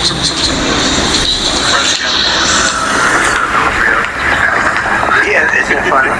Yeah, isn't it funny?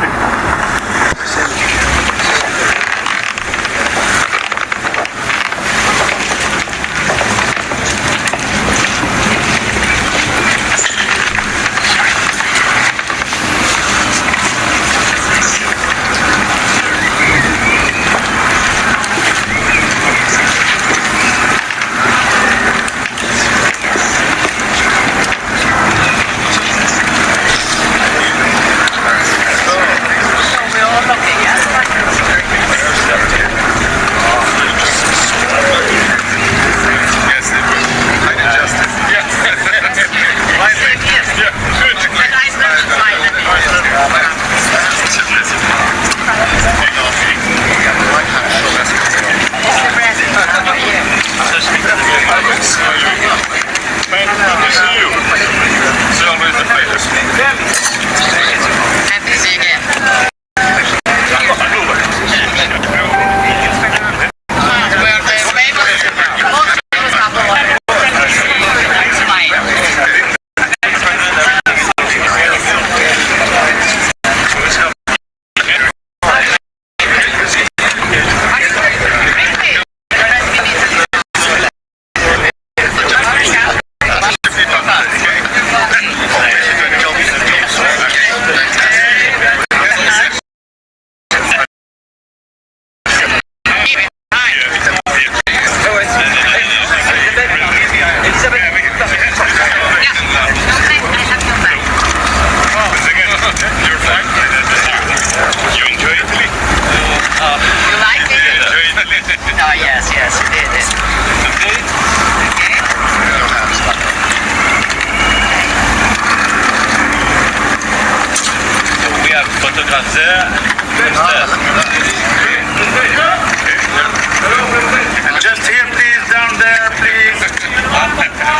Just here, please, down there, please.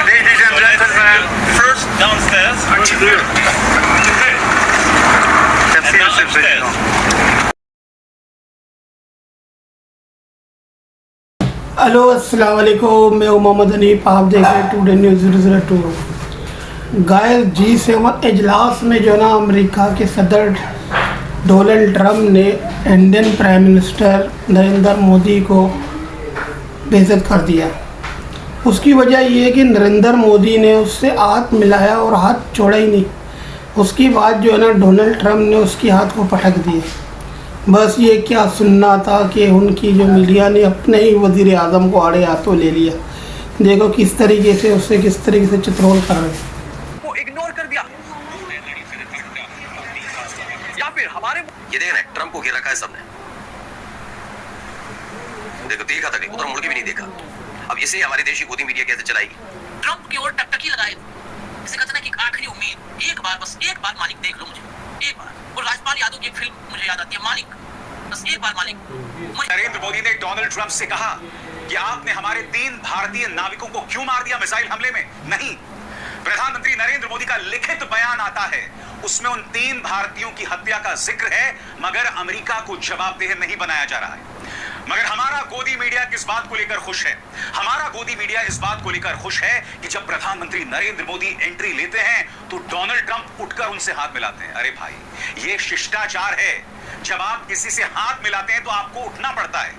Ladies and gentlemen. First downstairs. Merci, monsieur le président. Hello अस्सलाम वालेकुम, मैं मोहम्मद हनीफ, आप देख रहे हैं टुडे न्यूज़ 002। गाइस, G7 इजलास में जो ना अमेरिका के सदर डोनाल्ड ट्रम्प ने Indian prime minister Narendra Modi को बेइज्जत कर दिया। उसकी वजह ये है कि नरेंद्र मोदी ने उससे हाथ मिलाया और हाथ छोड़ा ही नहीं। उसके बाद जो है ना डोनाल्ड ट्रम्प ने उसके हाथ को पटक दिए। बस ये क्या सुनना था कि उनकी जो मीडिया ने अपने ही वज़ीर आज़म को आड़े हाथों ले लिया। देखो किस तरीके से उससे किस तरीके से चित्रोल कर रहे हैं। वो इग्नोर कर दिया या फिर हमारे ये देख रहे ट्रम्प को घेर रखा है सबने। देखो देखा था उधर मुड़ के भी नहीं देखा। अब इसे हमारी देशी गोदी मीडिया कैसे चलाएगी? ट्रम्प की ओर टकटकी लगाए। इसे कहते ना कि आखिरी उम्मीद, एक बार बस एक बार मालिक देख लो मुझे, एक बार। और राजपाल यादव की एक फिल्म मुझे याद आती है, मालिक, बस एक बार मालिक। नरेंद्र मोदी ने डोनाल्ड ट्रम्प से कहा कि आपने हमारे 3 भारतीय नाविकों को क्यों मार दिया मिसाइल हमले में? नहीं, प्रधानमंत्री नरेंद्र मोदी का लिखित बयान आता है, उसमें उन 3 भारतीयों की हत्या का जिक्र है, मगर अमेरिका को जवाबदेह नहीं बनाया जा रहा है। मगर हमारा गोदी मीडिया किस बात को लेकर खुश है? हमारा गोदी मीडिया इस बात को लेकर खुश है कि जब प्रधानमंत्री नरेंद्र मोदी एंट्री लेते हैं तो डोनाल्ड ट्रंप उठकर उनसे हाथ मिलाते हैं। अरे भाई, ये शिष्टाचार है। जब आप किसी से हाथ मिलाते हैं तो आपको उठना पड़ता है।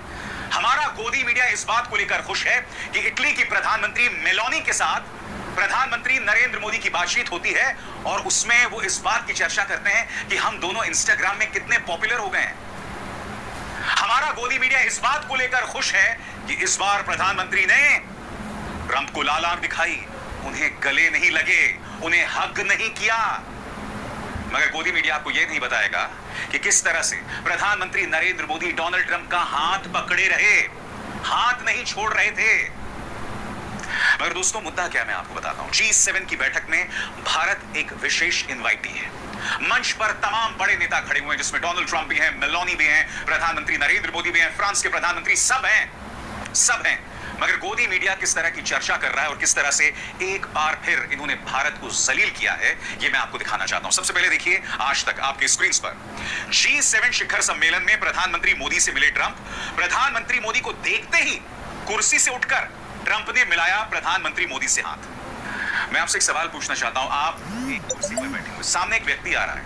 हमारा गोदी मीडिया इस बात को लेकर खुश है कि इटली की प्रधानमंत्री मेलोनी के साथ प्रधानमंत्री नरेंद्र मोदी की बातचीत होती है और उसमें वो इस बात की चर्चा करते हैं कि हम दोनों इंस्टाग्राम में कितने पॉपुलर हो गए हैं। हमारा गोदी मीडिया इस बात को लेकर खुश है कि इस बार प्रधानमंत्री ने ट्रंप को लाल आंख दिखाई, उन्हें गले नहीं लगे, उन्हें हग नहीं किया। मगर गोदी मीडिया आपको यह नहीं बताएगा कि किस तरह से प्रधानमंत्री नरेंद्र मोदी डोनाल्ड ट्रंप का हाथ पकड़े रहे, हाथ नहीं छोड़ रहे थे। मगर दोस्तों, मुद्दा क्या मैं आपको बताता हूं। G7 की बैठक में भारत एक विशेष इनवाइटी है। मंच पर तमाम बड़े नेता खड़े हुए हैं, जिसमें डोनाल्ड ट्रंप भी हैं, मेलोनी भी हैं, प्रधानमंत्री नरेंद्र मोदी भी हैं, फ्रांस के प्रधानमंत्री, सब हैं। मगर गोदी मीडिया किस तरह की चर्चा कर रहा है और किस तरह से एक बार फिर इन्होंने भारत को जलील किया है, यह मैं आपको दिखाना चाहता हूं। सबसे पहले देखिए आज तक आपके स्क्रीन पर G7 शिखर सम्मेलन में प्रधानमंत्री मोदी से मिले ट्रंप। प्रधानमंत्री मोदी को देखते ही कुर्सी से उठकर ट्रंप ने मिलाया प्रधानमंत्री मोदी से हाथ। मैं आपसे एक सवाल पूछना चाहता हूं। आप एक कुर्सी पर बैठे हुए, सामने एक व्यक्ति आ रहा है,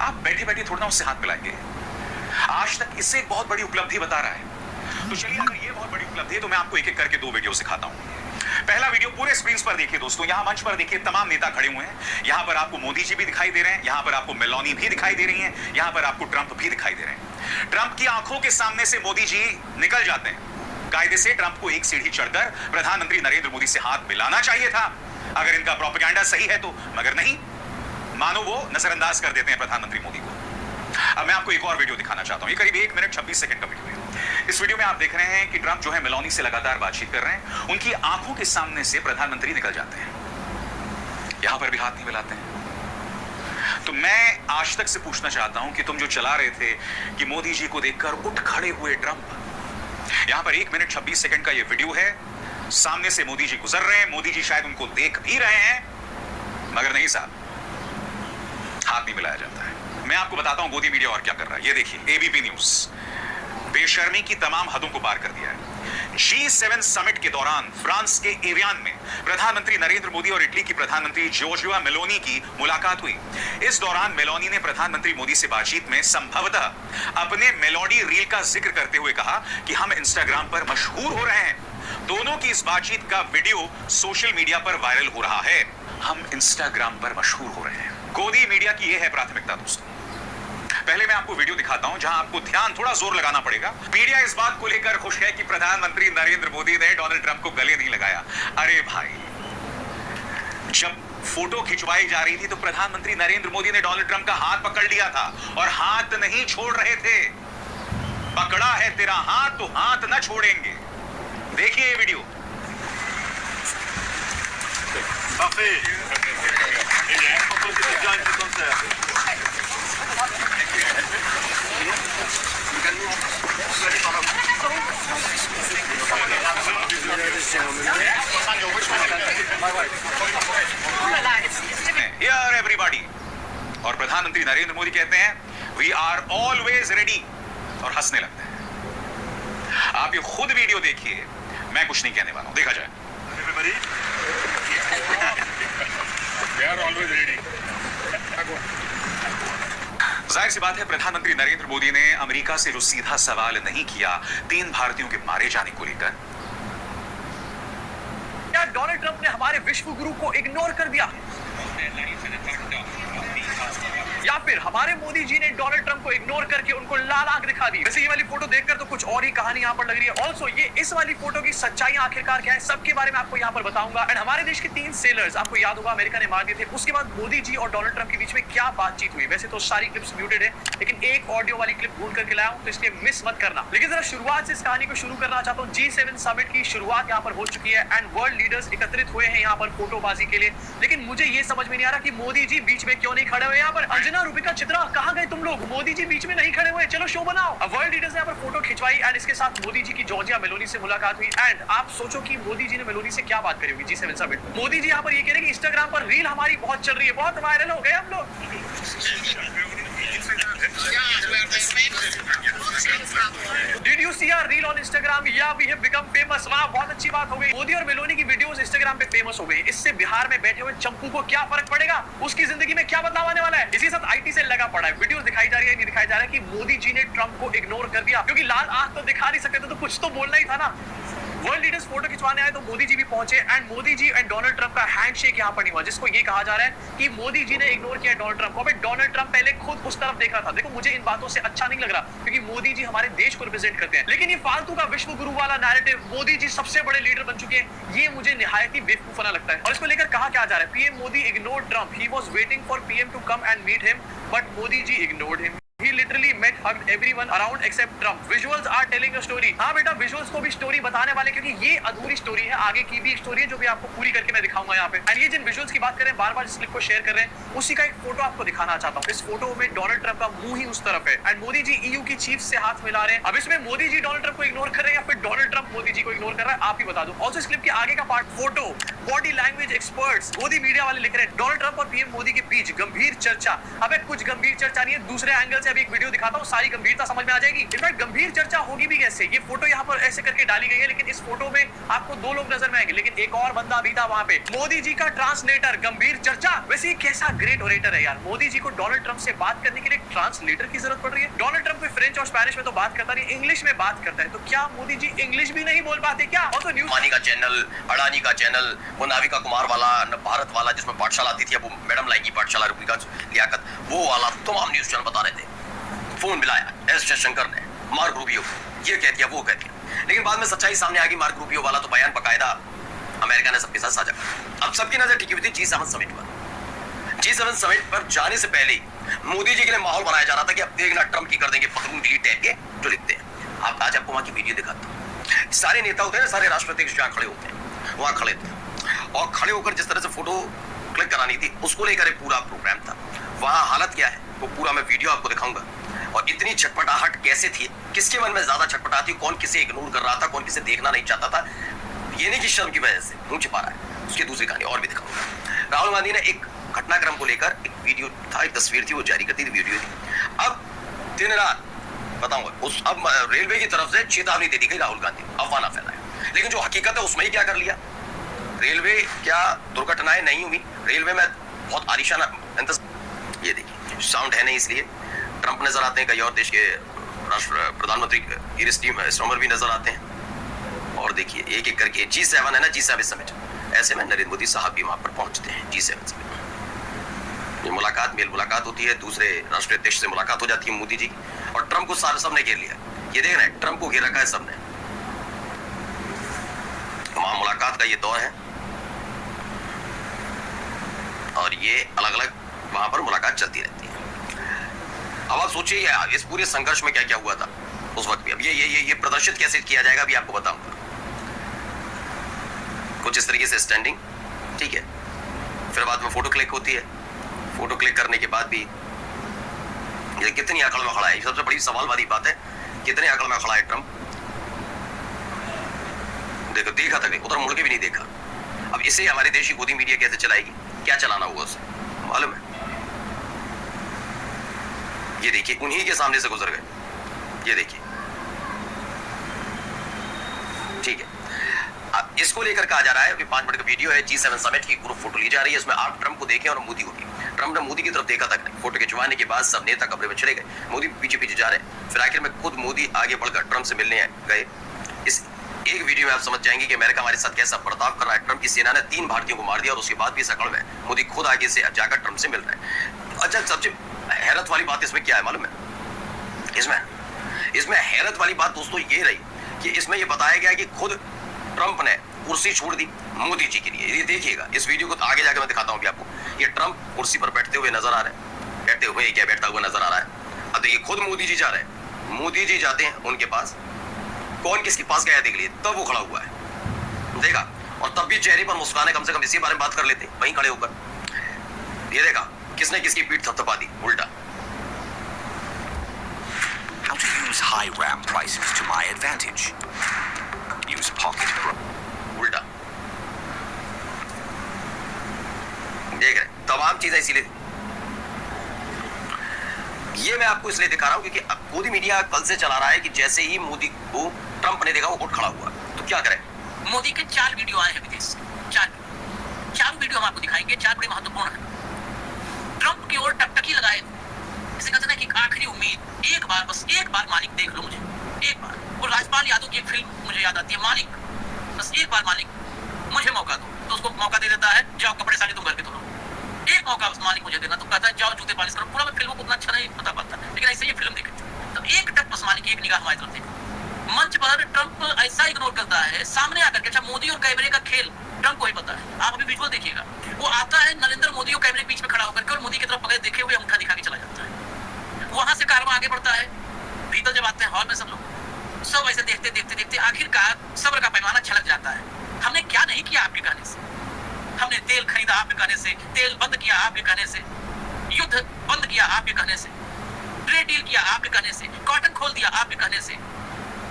आप बैठे बैठे थोड़ा ना उससे हाथ मिलाएंगे? आज तक इससे एक बहुत बड़ी उपलब्धि बता रहा है। तो चलिए, अगर ये बहुत बड़ी उपलब्धि है तो मैं आपको एक एक करके 2 वीडियो सिखाता हूं। पहला वीडियो पूरे स्क्रीन पर देखिए दोस्तों। यहां मंच पर देखिए तमाम नेता खड़े हुए हैं। यहां पर आपको मोदी जी भी दिखाई दे रहे हैं, यहां पर आपको मेलोनी भी दिखाई दे रही हैं, यहां पर आपको ट्रंप भी दिखाई दे रहे हैं। ट्रंप की आंखों के सामने से मोदी जी निकल जाते हैं। कायदे से ट्रंप को एक सीढ़ी चढ़कर प्रधानमंत्री नरेंद्र मोदी से हाथ मिलाना चाहिए था, अगर इनका प्रोपेगेंडा सही है तो, मगर नहीं, मानो वो नजरअंदाज कर देते हैं प्रधानमंत्री मोदी को। अब मैं आपको एक और वीडियो दिखाना चाहता हूं। ये करीब 1 मिनट 26 सेकंड का वीडियो है। इस वीडियो में आप देख रहे हैं कि ट्रंप जो है मेलोनी से लगातार बातचीत कर रहे हैं। उनकी आंखों के सामने से प्रधानमंत्री निकल जाते हैं, यहां पर भी हाथ नहीं मिलाते हैं। तो मैं आज तक से पूछना चाहता हूं कि तुम जो चला रहे थे कि मोदी जी को देखकर उठ खड़े हुए ट्रंप, यहां पर 1 मिनट 26 सेकंड का ये वीडियो है। सामने से मोदी जी गुजर रहे हैं, मोदी जी शायद उनको देख भी रहे हैं, मगर नहीं साहब, हाथ नहीं मिलाया जाता है। मैं आपको बताता हूं मोदी मीडिया और क्या कर रहा है। ये देखिए, एबीपी न्यूज बेशर्मी की तमाम हदों को पार कर दिया है। G7 समिट के दौरान फ्रांस के एवियान में प्रधानमंत्री नरेंद्र मोदी और इटली की प्रधानमंत्री जॉर्जिया मेलोनी की मुलाकात हुई। इस दौरान मेलोनी ने प्रधानमंत्री मोदी से बातचीत में संभवतः अपने मेलोडी रील का जिक्र करते हुए कहा कि हम इंस्टाग्राम पर मशहूर हो रहे हैं। दोनों की इस बातचीत का वीडियो सोशल मीडिया पर वायरल हो रहा है। हम इंस्टाग्राम पर मशहूर हो रहे हैं। गोदी मीडिया की यह है प्राथमिकता दोस्तों। पहले मैं आपको वीडियो दिखाता हूं जहां आपको ध्यान थोड़ा जोर लगाना पड़ेगा। मीडिया इस बात को लेकर खुश है कि प्रधानमंत्री नरेंद्र मोदी ने डोनाल्ड ट्रंप को गले नहीं लगाया। अरे भाई, जब फोटो खिंचवाई जा रही थी तो प्रधानमंत्री नरेंद्र मोदी ने डोनाल्ड ट्रंप का हाथ पकड़ लिया था और हाथ नहीं छोड़ रहे थे। पकड़ा है तेरा हाथ तो हाथ न छोड़ेंगे। देखिए ये वीडियो। Here everybody, और प्रधानमंत्री नरेंद्र मोदी कहते हैं वी आर ऑलवेज रेडी, और हंसने लगते हैं। आप ये खुद वीडियो देखिए, मैं कुछ नहीं कहने वाला हूं, देखा जाए। जाहिर सी बात है, प्रधानमंत्री नरेंद्र मोदी ने अमेरिका से जो सीधा सवाल नहीं किया 3 भारतीयों के मारे जाने को लेकर। क्या डोनाल्ड ट्रंप ने हमारे विश्व गुरु को इग्नोर कर दिया, या फिर हमारे मोदी जी ने डोनाल्ड ट्रंप को इग्नोर करके उनको लाल आंख दिखा दी? वैसे ये वाली फोटो देखकर तो कुछ और ही कहानी यहाँ पर लग रही है। ऑल्सो ये इस वाली फोटो की सच्चाई आखिरकार क्या है, सबके बारे में आपको यहाँ पर बताऊंगा। एंड हमारे देश के 3 सेलर्स आपको याद होगा अमेरिका ने मार दिए थे। उसके बाद मोदी जी और डोनाल्ड ट्रंप के बीच में क्या बातचीत हुई? वैसे तो सारी क्लिप्स म्यूटेड है, लेकिन एक ऑडियो वाली क्लिप ढूंढ करके लाया हूं, तो इसलिए मिस मत करना। लेकिन जरा शुरुआत से इस कहानी को शुरू करना चाहता हूँ। G7 समिट की शुरुआत यहाँ पर हो चुकी है एंड वर्ल्ड लीडर्स एकत्रित हुए हैं यहाँ पर फोटोबाजी के लिए। लेकिन मुझे ये समझ में नहीं आ रहा कि मोदी जी बीच में क्यों नहीं खड़े हुए। यहाँ पर अंजना, रूपिका, चित्रा, कहां गए तुम लोग? मोदी जी बीच में नहीं खड़े हुए, चलो शो बनाओ। अब वर्ल्ड लीडर्स ने यहाँ पर फोटो खिंचवाई एंड इसके साथ मोदी जी की जॉर्जिया मेलोनी से मुलाकात हुई। एंड आप सोचो कि मोदी जी ने मेलोनी से क्या बात करी होगी G7 समिट में। मोदी जी यहाँ पर ये कह रहे हैं कि इंस्टाग्राम पर रील हमारी बहुत चल रही है, बहुत वायरल हो गए हम लोग। Did you see our reel on Instagram? Yeah, we have become famous. वाह, बहुत अच्छी बात हो गई। मोदी और मेलोनी की वीडियोस इंस्टाग्राम पे फेमस हो गई। इससे बिहार में बैठे हुए चंपू को क्या फर्क पड़ेगा? उसकी जिंदगी में क्या बदलाव आने वाला है? इसी साथ IT सेल लगा पड़ा है। वीडियोस दिखाई जा रही है, नहीं दिखाई जा रहा है कि मोदी जी ने ट्रंप को इग्नोर कर दिया, क्योंकि लाल आंख तो दिखा नहीं सकते थे, तो कुछ तो बोलना ही था ना। वर्ल्ड लीडर्स फोटो खिंचवाने आए तो मोदी जी भी पहुंचे and Modi ji and Donald Trump का हैंडशेक यहां पर नहीं हुआ, जिसको ये कहा जा रहा है कि मोदी जी ने इग्नोर किया डोनाल्ड ट्रंप को। अबे डोनाल्ड ट्रंप पहले खुद उस तरफ देख रहा था। देखो, मुझे इन बातों से अच्छा नहीं लग रहा, क्योंकि मोदी जी हमारे देश को रिप्रेजेंट करते हैं। लेकिन ये फालतू का विश्व गुरु वाला नैरेटिव, मोदी जी सबसे बड़े लीडर बन चुके हैं, ये मुझे निहायत ही बेवकूफाना लगता है। और इसको लेकर कहा क्या जा रहा है, PM Modi ignore Trump, he was waiting for PM to come and meet him, but Modi ji ignored him. He literally met, hugged everyone around except Trump. Visuals are telling a story. हाँ बेटा, विजुअल्स को भी स्टोरी बताने वाले, क्योंकि ये अधूरी story है, आगे की भी एक स्टोरी है जो भी आपको पूरी करके मैं दिखाऊंगा यहाँ पे। एंड ये जिन विजुअल्स की बात कर रहे हैं, बार-बार इस क्लिप को शेयर कर रहे हैं, उसी का एक फोटो आपको दिखाना चाहता हूँ। इस फोटो में डोनाल्ड ट्रंप का मुंह ही उस तरफ है एंड मोदी जी EU की चीफ से हाथ मिला रहे हैं। अब इसमें मोदी जी डोनाल्ड ट्रंप को इग्नोर कर रहे हैं या फिर डोनाल्ड ट्रंप मोदी जी को इग्नोर कर रहा है, आप ही बता दो। ऑल्सो इस क्लिप के आगे का part photo body language experts, Modi media वाले लिख रहे हैं डोनाल्ड ट्रंप और पीएम मोदी के बीच गंभीर चर्चा। अबे कुछ गंभीर चर्चा नहीं है, दूसरे एंगल से अभी एक वीडियो दिखाता हूँ, सारी गंभीरता समझ में आ जाएगी। इनफैक्ट गंभीर चर्चा होगी भी कैसे, ये फोटो यहाँ पर ऐसे करके डाली गई है, लेकिन इस फोटो में आपको दो लोग नजर में आएंगे, लेकिन एक और बंदा भी था वहां पे, मोदी जी का ट्रांसलेटर। गंभीर चर्चा। वैसे कैसा ग्रेट ओरेटर है यार, मोदी जी को डोनाल्ड ट्रंप से बात करने के लिए ट्रांसलेटर की जरूरत पड़ रही है। डोनाल्ड ट्रंप कोई फ्रेंच और स्पेनिश में तो बात करता नहीं, इंग्लिश में बात करता है, तो क्या मोदी जी इंग्लिश भी नहीं बोल पाते क्या? और तो न्यूज मानी का चैनल, अडानी का चैनल, वो नाविका कुमार वाला, भारत वाला जिसमें पाठशाला आती थी, अब वो मैडम लाएंगी पाठशाला, रुबिका लियाकत, वो वाला तमाम न्यूज चैनल बता रहे थे। फोन मिलाया एस जयशंकर ने मार्क रूबियो, ये कह दिया वो कह दिया, लेकिन बाद में सच्चाई सामने आ गई। मार्क रूबियो वाला तो बयान बकायदा अमेरिका ने सबके साथ साझा किया। अब सबकी नजर टिकी हुई थी G7 समिट पर। G7 समिट पर जाने से पहले मोदी जी के लिए माहौल बनाया जा रहा था कि अब देखना ट्रंप की कर देंगे पतलून डिलीट टाइप के जो लिखते हैं। अब आज आपको वहां की वीडियो दिखाता हूं। सारे नेता होते हैं, सारे राष्ट्रपति जहां खड़े होते हैं वहां खड़े थे, और खड़े होकर जिस तरह से फोटो क्लिक करानी थी उसको लेकर एक पूरा प्रोग्राम था। वहां हालत क्या है वो पूरा मैं वीडियो आपको दिखाऊंगा, और इतनी छटपटाहट कैसे थी, किसके मन में ज्यादा छटपटाहट थी, कौन किसे इग्नोर कर रहा था, कौन किसे देखना नहीं चाहता था, ये नहीं कि शर्म की वजह से मुंह छिपा रहा है। उसकी दूसरी कहानी और भी दिखाऊंगा। राहुल गांधी ने एक घटनाक्रम को लेकर एक वीडियो था, एक तस्वीर थी, वो जारी करती थी, वीडियो थी। अब दिन रात बताऊंगा उस, अब रेलवे की तरफ से चेतावनी दे दी गई राहुल गांधी, अफवाह ना फैलाए, लेकिन जो हकीकत है उसमें ही क्या कर लिया। रेलवे क्या दुर्घटनाएं नहीं हुई, रेलवे में बहुत आलिशान, ये देखिए साउंड है नहीं इसलिए, ट्रंप नजर आते हैं, कई और देश के राष्ट्र प्रधानमंत्री ईर स्टीमर भी नजर आते हैं, और देखिए एक एक करके G7 है ना, G7 समिट, ऐसे में नरेंद्र मोदी साहब भी वहां पर पहुंचते हैं G7 समिट। ये मुलाकात, मेल मुलाकात होती है, दूसरे राष्ट्रीय अध्यक्ष से मुलाकात हो जाती है मोदी जी, और ट्रंप को सारे सबने घेर लिया। ये देख रहे हैं ट्रंप को घेर रखा है सबने। वहां मुलाकात का ये दौर है, और ये अलग अलग वहां पर मुलाकात चलती रहती है। अब आप सोचिए इस पूरे संघर्ष में क्या क्या हुआ था उस वक्त भी। अब ये प्रदर्शित कैसे किया जाएगा अभी आपको बताऊंगा। कुछ इस तरीके से स्टैंडिंग, ठीक है, फिर बाद में फोटो क्लिक होती है, फोटो क्लिक करने के बाद भी ये कितनी अकड़ में खड़ा है, सबसे बड़ी सवाल वाली बात है, कितने अकड़ में खड़ा है ट्रंप। देखो देखा था, उधर मुड़ के भी नहीं देखा। अब इसे हमारे देश की गोदी मीडिया कैसे चलाएगी, क्या चलाना हुआ उसे मालूम है। ये देखिए उन्हीं के सामने से गुजर गए, ये देखिए, ठीक है। अब इसको लेकर कहा जा रहा है, अभी 5 मिनट का वीडियो है, G7 समिट की पूरी फोटो ली जा रही है, इसमें आप ट्रंप को देखें और मोदी को भी। ट्रंप ने मोदी की तरफ देखा तक नहीं, फोटो खिंचवाने के बाद सब नेता कमरे में चले गए, मोदी पीछे पीछे जा रहे हैं, फिर आखिर में खुद मोदी आगे बढ़कर ट्रंप से मिलने गए। इस एक वीडियो में आप समझ जाएंगे कि अमेरिका हमारे साथ कैसा बर्ताव कर रहा है। ट्रंप की सेना ने 3 भारतीयों को मार दिया, और उसके बाद भी इस अकड़ में मोदी खुद आगे से जाकर ट्रंप से मिल रहे हैं। अच्छा, सबसे हैरत वाली बात इसमें क्या है मालूम है, इसमें हैरत वाली बात दोस्तों ये रही कि इसमें ये बताया गया कि खुद ट्रंप ने कुर्सी छोड़ दी मोदी जी के लिए। ये देखिएगा इस वीडियो को, तो आगे जाकर मैं दिखाता हूं आपको। ये ट्रंप कुर्सी पर बैठते हुए नजर आ रहे हैं, बैठते हुए क्या बैठता हुआ नजर आ रहा है। अब देखिए खुद मोदी जी जा रहे हैं, मोदी जी जाते हैं उनके पास, कौन किसके पास गया देख लिए, तब वो खड़ा हुआ है, देखा, और तब भी चेहरे पर मुस्कान है, कम से कम इसी बारे में बात कर लेते वहीं खड़े होकर। ये देखा किसने किसकी पीठ थपथपा दी उल्टा। How to use high RAM prices to my advantage. Use Pocket Pro. उल्टा देख रहे, तमाम चीजें इसीलिए ये मैं आपको इसलिए दिखा रहा हूं क्योंकि मोदी मीडिया कल से चला रहा है कि जैसे ही मोदी को ट्रंप ने देखा वो उठ खड़ा हुआ, तो क्या करें। मोदी के 4 वीडियो आए हैं विदेश से, 4 वीडियो हम आपको दिखाएंगे, 4 बड़े महत्वपूर्ण हैं। ट्रंप की ओर टकटकी लगाए, इसे कहते हैं कि आखिरी उम्मीद, एक बार, बस एक बार मालिक देख लो मुझे, एक बार। और राजपाल यादव की एक फिल्म मुझे याद आती है, मालिक, बस एक बार मालिक मुझे मौका दो, तो उसको मौका दे देता है, जाओ कपड़े सारे तुम घर के धो, एक मौका बस मालिक मुझे देना, तो कहता है जाओ जूते पालिश करो। पूरा मैं फिल्मों को उतना अच्छा नहीं बता पाता, लेकिन ऐसे ये फिल्म देखी तो एक टक बस मालिक, एक निगाह हमारी तरफ देखो। मंच पर ट्रंप ऐसा इग्नोर करता है, सामने आकर के, अच्छा मोदी और कैमरे का खेल ट्रंप को ही पता है, आप अभी विजुअल देखिएगा, वो आता है नरेंद्र मोदी और कैमरे के बीच में खड़ा होकर के, और मोदी की तरफ पकड़े देखे हुए अंगूठा दिखा के चला जाता है। वहां से कारवां आगे बढ़ता है, भीतर जब आते हैं हॉल में सब लोग, सब ऐसे देखते देखते देखते आखिरकार सब्र का पैमाना छलक जाता है। हमने क्या नहीं किया आपके कहने से, हमने तेल खरीदा आपके कहने से, तेल बंद किया आपके कहने से, युद्ध बंद किया आपके कहने से, ट्रेड डील किया आपके कहने से, कॉटन खोल दिया आपके कहने से,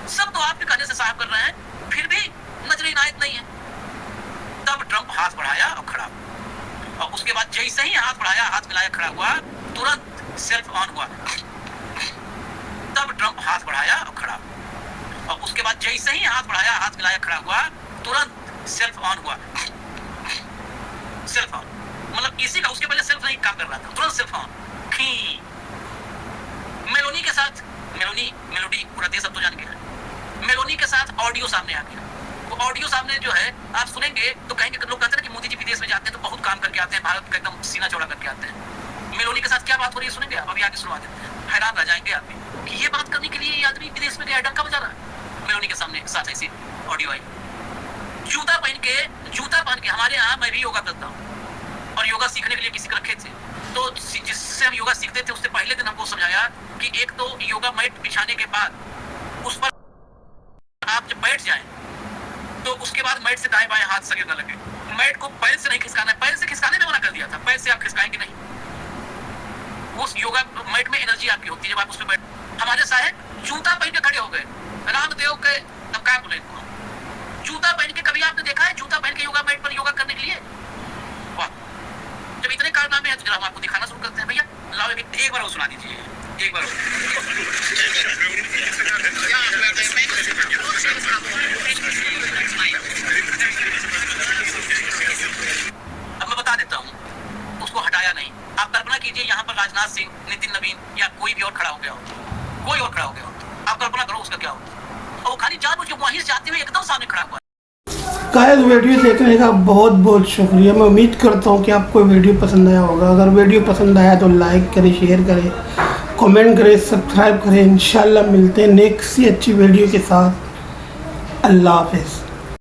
सब तो आपके कहने से साफ कर रहे हैं, फिर भी नजर इनायत नहीं है। तब ट्रंप हाथ उसके बाद जैसे ही हाथ बढ़ाया, हाथ मिलाया, खड़ा हुआ, तुरंत सेल्फ ऑन हुआ। तब ट्रंप हाथ बढ़ाया और खड़ा, और उसके बाद जैसे ही हाथ बढ़ाया, हाथ मिलाया, खड़ा हुआ, तुरंत सेल्फ ऑन हुआ। सेल्फ ऑन मतलब इसी का, उसके पहले सेल्फ नहीं काम कर रहा था, तुरंत सेल्फ ऑन। मेलोनी के साथ, मेलोडी पूरा देश अब तो जान गया है। मेलोनी के साथ ऑडियो सामने आ गया। वो ऑडियो सामने जो है आप सुनेंगे तो कहेंगे, लोग कहते हैं कि मोदी जी विदेश में जाते हैं तो बहुत काम करके आते हैं, भारत का एकदम सीना चौड़ा करके आते हैं। मेलोनी के साथ क्या बात हो रही है सुनेंगे आप, अभी आगे सुनवा देते हैं। हैरान रह जाएंगे आदमी कि ये बात करने के लिए ये आदमी विदेश में गया, डंका बजा रहा है। मेलोनी के सामने साथ ऐसी ऑडियो आई। जूता पहन के हमारे यहाँ मैं भी योगा करता हूँ और योगा सीखने के लिए किसी को रखे थे, तो जिससे हम योगा सीखते थे उससे पहले दिन हमको समझाया कि एक तो योगा मैट बिछाने के बाद उस पर आप जब बैठ जाएं तो उसके बाद मैट से दाएं बाएं हाथ सगे न लगे। मैट को पैर से नहीं खिसकाना है, पैर से खिसकाने में मना कर दिया था, पैर से आप खिसकाएंगे नहीं। उस योगा मैट में एनर्जी आपकी होती है जब आप उस पर बैठ। हमारे साहब जूता पहन के खड़े हो गए, रामदेव के अब क्या बोले, जूता पहन के कभी आपने देखा है जूता पहन के योगा मैट पर योगा करने के लिए? वाह, जब इतने कारनामे हैं तो हम आपको दिखाना शुरू करते हैं। भैया लाओ एक बार वो सुना दीजिए, एक बार अब मैं बता देता हूँ, उसको हटाया नहीं। आप कल्पना कीजिए यहाँ पर राजनाथ सिंह, नितिन नवीन या कोई भी और खड़ा हो गया हो, कोई और खड़ा हो गया हो, आप कल्पना करो उसका क्या होता। और वो खाली जानबूझ के वहीं से जाते हुए एकदम सामने खड़ा हुआ। गाइस वीडियो देखने का बहुत बहुत शुक्रिया। मैं उम्मीद करता हूँ कि आपको वीडियो पसंद आया होगा। अगर वीडियो पसंद आया तो लाइक करें, शेयर करें, कमेंट करें, सब्सक्राइब करें। इंशाल्लाह मिलते हैं नेक्स्ट अच्छी वीडियो के साथ। अल्लाह हाफिज़।